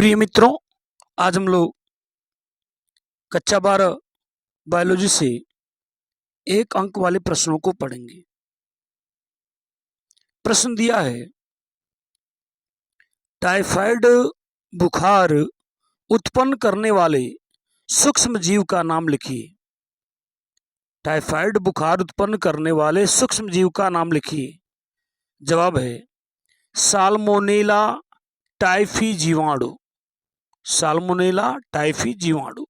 प्रिय मित्रों, आज हम लोग कक्षा 12 बायोलॉजी से एक अंक वाले प्रश्नों को पढ़ेंगे। प्रश्न दिया है, टाइफाइड बुखार उत्पन्न करने वाले सूक्ष्म जीव का नाम लिखिए। टाइफाइड बुखार उत्पन्न करने वाले सूक्ष्म जीव का नाम लिखिए। जवाब है साल्मोनेला टाइफी जीवाणु। साल्मोनेला टाइफी जीवाणु।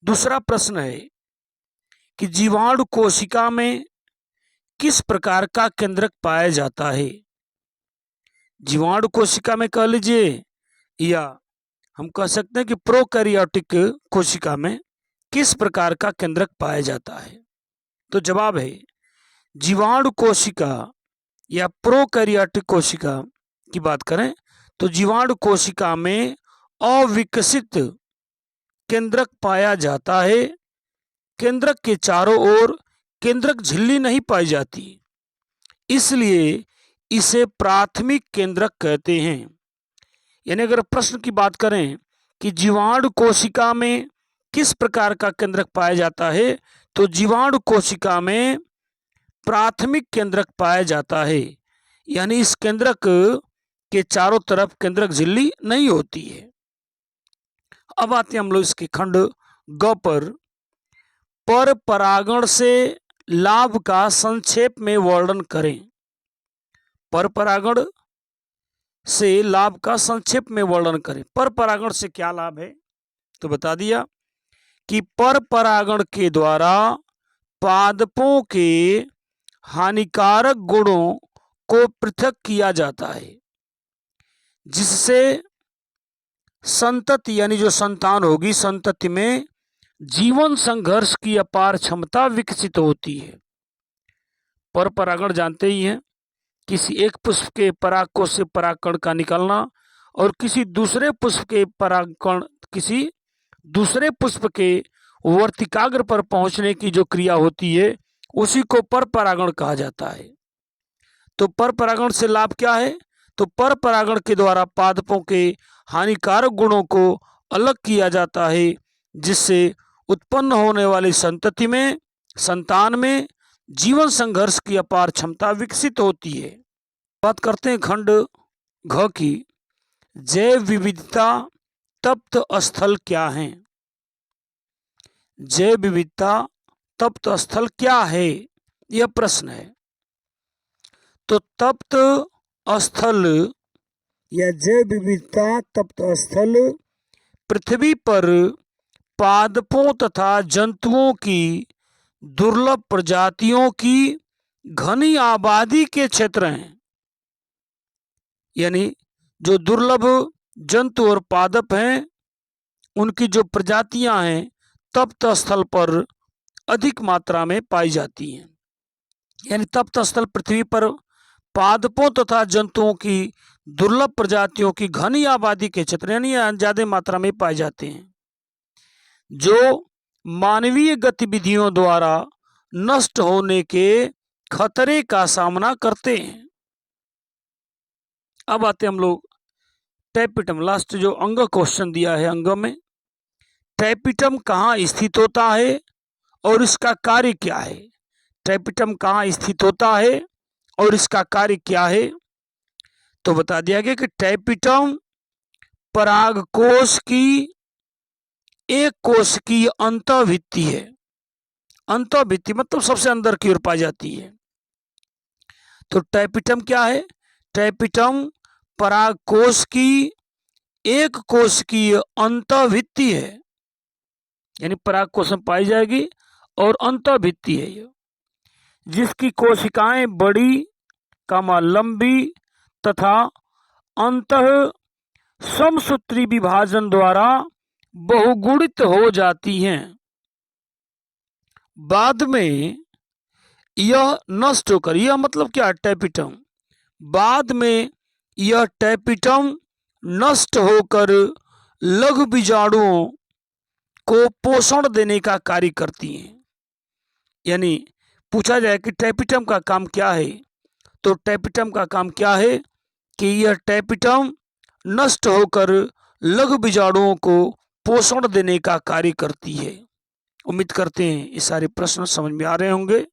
दूसरा प्रश्न है कि जीवाणु कोशिका में किस प्रकार का केंद्रक पाया जाता है। जीवाणु कोशिका में कह लीजिए या हम कह सकते हैं कि प्रोकैरियोटिक कोशिका में किस प्रकार का केंद्रक पाया जाता है। तो जवाब है जीवाणु कोशिका या प्रोकैरियोटिक कोशिका की बात करें तो जीवाणु कोशिका में अविकसित केंद्रक पाया जाता है। केंद्रक के चारों ओर केंद्रक झिल्ली नहीं पाई जाती, इसलिए इसे प्राथमिक केंद्रक कहते हैं। यानी अगर प्रश्न की बात करें कि जीवाणु कोशिका में किस प्रकार का केंद्रक पाया जाता है, तो जीवाणु कोशिका में प्राथमिक केंद्रक पाया जाता है। यानी इस केंद्रक के चारों तरफ केंद्रक झिल्ली नहीं होती है। अब आते हैं हम लोग इसके खंड ग पर परागण से लाभ का संक्षेप में वर्णन करें। पर परागण से लाभ का संक्षेप में वर्णन करें। पर परागण से क्या लाभ है, तो बता दिया कि पर परागण के द्वारा पादपों के हानिकारक गुणों को पृथक किया जाता है, जिससे संतति यानी जो संतान होगी, संतति में जीवन संघर्ष की अपार क्षमता विकसित होती है। पर परागण जानते ही हैं, किसी एक पुष्प के परागकोश से परागकण का निकलना और किसी दूसरे पुष्प के वर्तिकाग्र पर पहुंचने की जो क्रिया होती है उसी को पर परागण कहा जाता है। तो पर परागण से लाभ क्या है, तो पर परागण के द्वारा पादपों के हानिकारक गुणों को अलग किया जाता है, जिससे उत्पन्न होने वाली संतति में, संतान में जीवन संघर्ष की अपार क्षमता विकसित होती है। बात करते हैं खंड घ की। जैव विविधता तप्त स्थल क्या है। जैव विविधता तप्त स्थल क्या है, यह प्रश्न है। तो तप्त स्थल या जैव विविधता तप्त स्थल पृथ्वी पर पादपों तथा जंतुओं की दुर्लभ प्रजातियों की घनी आबादी के क्षेत्र हैं। यानी जो दुर्लभ जंतु और पादप हैं उनकी जो प्रजातियां हैं तप्त स्थल पर अधिक मात्रा में पाई जाती हैं। यानी तप्त स्थल पृथ्वी पर पादपों तथा जंतुओं की दुर्लभ प्रजातियों की घनी आबादी के क्षेत्र यानी ज्यादा मात्रा में पाए जाते हैं, जो मानवीय गतिविधियों द्वारा नष्ट होने के खतरे का सामना करते हैं। अब आते हम लोग टैपिटम, लास्ट जो अंग क्वेश्चन दिया है, अंग में टैपिटम कहाँ स्थित होता है और इसका कार्य क्या है। टैपिटम कहाँ स्थित होता है और इसका कार्य क्या है, तो बता दिया गया कि टैपिटम परागकोश की एक कोशिकीय अंतःभित्ति है। अंतःभित्ति मतलब सबसे अंदर की ओर पाई जाती है। तो टैपिटम क्या है, टैपिटम परागकोश की एक कोशिकीय अंतःभित्ति है। यानी परागकोश में पाई जाएगी और अंतःभित्ति है यह, जिसकी कोशिकाएं बड़ी, लंबी तथा अंतः समसूत्री विभाजन द्वारा बहुगुणित हो जाती हैं। बाद में यह नष्ट होकर, यह मतलब क्या, टैपिटम, बाद में यह टैपिटम नष्ट होकर लघु बीजाणुओं को पोषण देने का कार्य करती हैं। यानी पूछा जाए कि टैपिटम का काम क्या है, तो टैपिटम का काम क्या है कि यह टैपिटम नष्ट होकर लघु बीजाणुओं को पोषण देने का कार्य करती है। उम्मीद करते हैं ये सारे प्रश्न समझ में आ रहे होंगे।